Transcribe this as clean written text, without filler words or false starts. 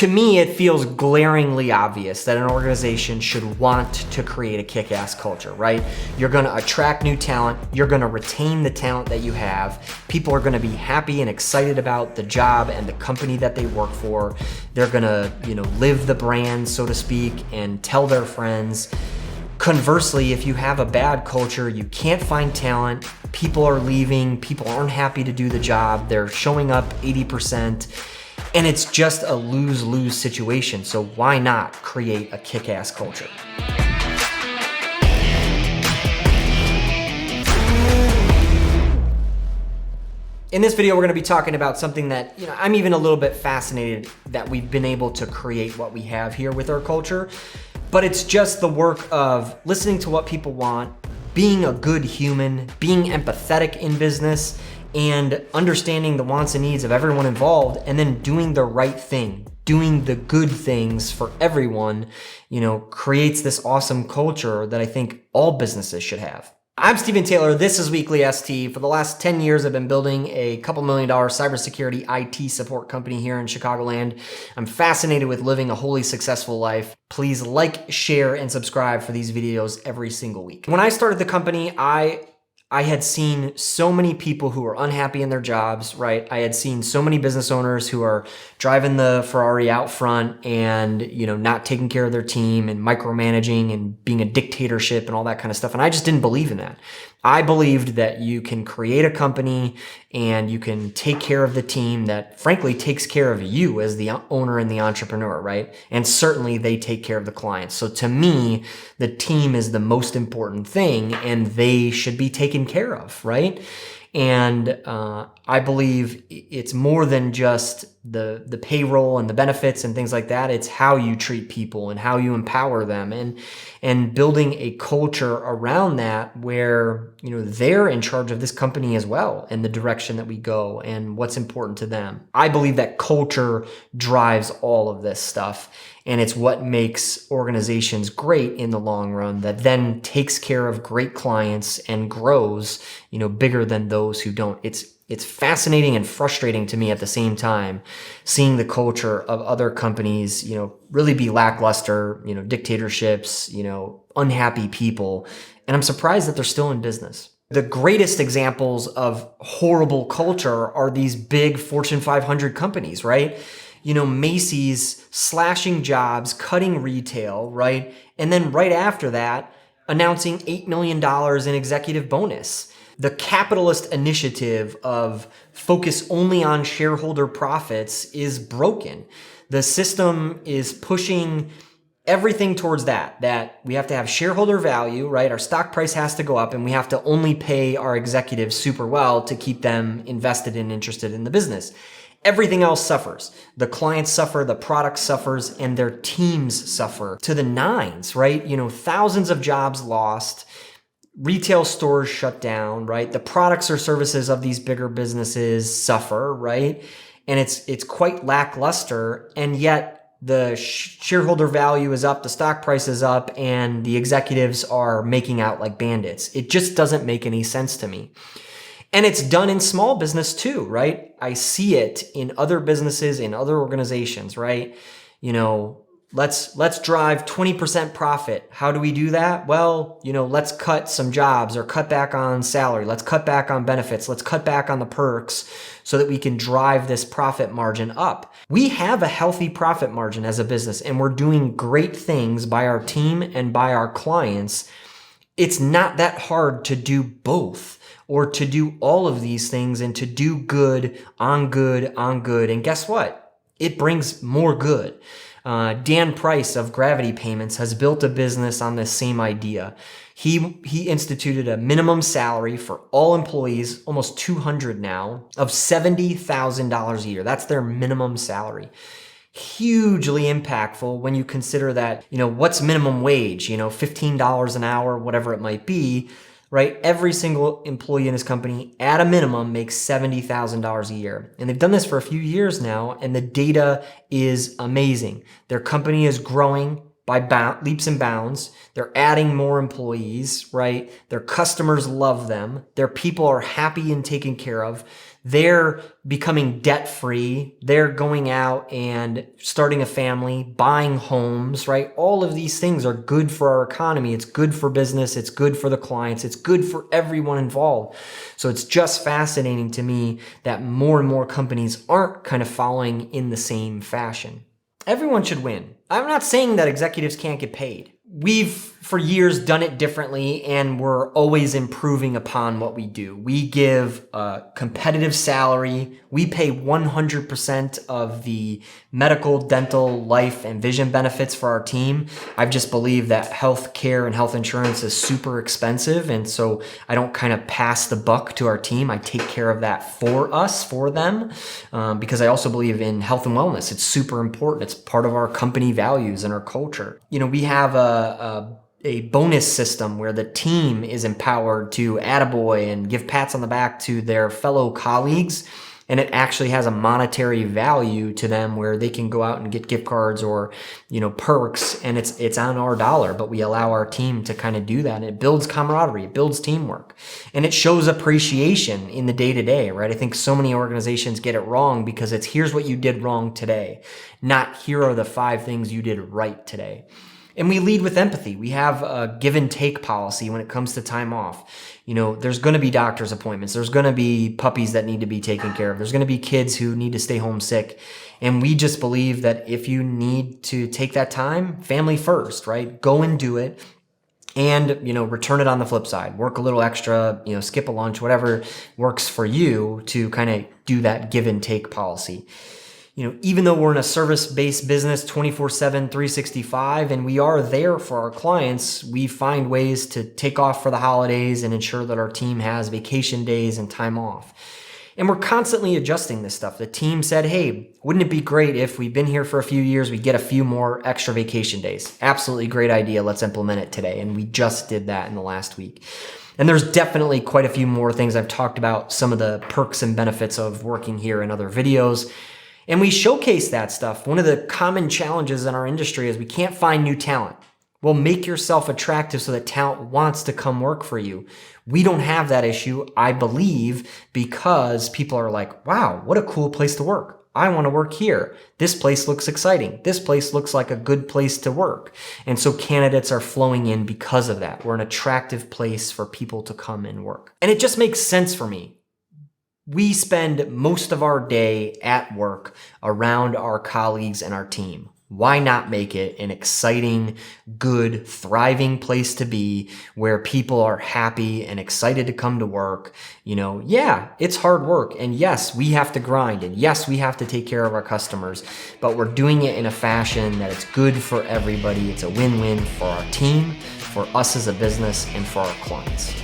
To me, it feels glaringly obvious that an organization should want to create a kick-ass culture, right? You're gonna attract new talent, you're gonna retain the talent that you have, people are gonna be happy and excited about the job and the company that they work for. They're gonna, live the brand, so to speak, and tell their friends. Conversely, if you have a bad culture, you can't find talent, people are leaving, people aren't happy to do the job, they're showing up 80%, and it's just a lose-lose situation. So why not create a kick-ass culture? In this video, we're gonna be talking about something that, I'm even a little bit fascinated that we've been able to create what we have here with our culture, but it's just the work of listening to what people want, being a good human, being empathetic in business, and understanding the wants and needs of everyone involved, and then doing the right thing, doing the good things for everyone, creates this awesome culture that I think all businesses should have. I'm Stephen Taylor, this is WeeklyST. For the last 10 years, I've been building a couple $1 million cybersecurity IT support company here in Chicagoland. I'm fascinated with living a wholly successful life. Please like, share, and subscribe for these videos every single week. When I started the company, I had seen so many people who were unhappy in their jobs, right? I had seen so many business owners who are driving the Ferrari out front and, not taking care of their team and micromanaging and being a dictatorship and all that kind of stuff. And I just didn't believe in that. I believed that you can create a company and you can take care of the team that frankly takes care of you as the owner and the entrepreneur, right? And certainly they take care of the clients. So to me, the team is the most important thing and they should be taken care of, right? And I believe it's more than just the payroll and the benefits and things like that. It's how you treat people and how you empower them and building a culture around that where, they're in charge of this company as well and the direction that we go and what's important to them. I believe that culture drives all of this stuff. And it's what makes organizations great in the long run that then takes care of great clients and grows, bigger than those who don't. It's fascinating and frustrating to me at the same time, seeing the culture of other companies, really be lackluster, dictatorships, unhappy people. And I'm surprised that they're still in business. The greatest examples of horrible culture are these big Fortune 500 companies, right? Macy's slashing jobs, cutting retail, right? And then right after that, announcing $8 million in executive bonus. The capitalist initiative of focus only on shareholder profits is broken. The system is pushing everything towards that we have to have shareholder value, right? Our stock price has to go up and we have to only pay our executives super well to keep them invested and interested in the business. Everything else suffers. The clients suffer, the product suffers, and their teams suffer to the nines, right? Thousands of jobs lost, retail stores shut down, right? The products or services of these bigger businesses suffer, right? And it's quite lackluster, and yet the shareholder value is up, the stock price is up, and the executives are making out like bandits. It just doesn't make any sense to me. And it's done in small business too, right? I see it in other businesses, in other organizations, right? Let's drive 20% profit. How do we do that? Well, let's cut some jobs or cut back on salary. Let's cut back on benefits. Let's cut back on the perks so that we can drive this profit margin up. We have a healthy profit margin as a business and we're doing great things by our team and by our clients. It's not that hard to do both, or to do all of these things and to do good on good on good. And guess what? It brings more good. Dan Price of Gravity Payments has built a business on this same idea. He instituted a minimum salary for all employees, almost 200 now, of $70,000 a year. That's their minimum salary. Hugely impactful when you consider that, what's minimum wage, $15 an hour, whatever it might be, right? Every single employee in this company at a minimum makes $70,000 a year. And they've done this for a few years now, and the data is amazing. Their company is growing. by leaps and bounds. They're adding more employees, right? Their customers love them. Their people are happy and taken care of. They're becoming debt-free. They're going out and starting a family, buying homes, right? All of these things are good for our economy. It's good for business. It's good for the clients. It's good for everyone involved. So it's just fascinating to me that more and more companies aren't kind of following in the same fashion. Everyone should win. I'm not saying that executives can't get paid. We've for years done it differently, and we're always improving upon what we do. We give a competitive salary. We pay 100% of the medical, dental, life, and vision benefits for our team. I've just believed that health care and health insurance is super expensive, and so I don't kind of pass the buck to our team. I take care of that for us, for them, because I also believe in health and wellness. It's super important. It's part of our company values and our culture. You know, we have a bonus system where the team is empowered to attaboy and give pats on the back to their fellow colleagues. And it actually has a monetary value to them where they can go out and get gift cards or, you know, perks, and it's on our dollar, but we allow our team to kind of do that. And it builds camaraderie, it builds teamwork, and it shows appreciation in the day-to-day, right? I think so many organizations get it wrong because it's here's what you did wrong today, not here are the 5 things you did right today. And we lead with empathy. We have a give and take policy when it comes to time off. You know, there's going to be doctor's appointments. There's going to be puppies that need to be taken care of. There's going to be kids who need to stay home sick. And we just believe that if you need to take that time, family first, right? Go and do it. And, you know, return it on the flip side. Work a little extra, you know, skip a lunch, whatever works for you to kind of do that give and take policy. You know, even though we're in a service-based business 24/7, 365, and we are there for our clients, we find ways to take off for the holidays and ensure that our team has vacation days and time off. And we're constantly adjusting this stuff. The team said, hey, wouldn't it be great if we've been here for a few years, we get a few more extra vacation days? Absolutely great idea. Let's implement it today. And we just did that in the last week. And there's definitely quite a few more things. I've talked about some of the perks and benefits of working here in other videos. And we showcase that stuff. One of the common challenges in our industry is we can't find new talent. Well, make yourself attractive so that talent wants to come work for you. We don't have that issue, I believe, because people are like, wow, what a cool place to work. I want to work here. This place looks exciting. This place looks like a good place to work. And so candidates are flowing in because of that. We're an attractive place for people to come and work. And it just makes sense for me. We spend most of our day at work around our colleagues and our team. Why not make it an exciting, good, thriving place to be where people are happy and excited to come to work? You know, yeah, it's hard work. And yes, we have to grind. And yes, we have to take care of our customers. But we're doing it in a fashion that it's good for everybody. It's a win-win for our team, for us as a business, and for our clients.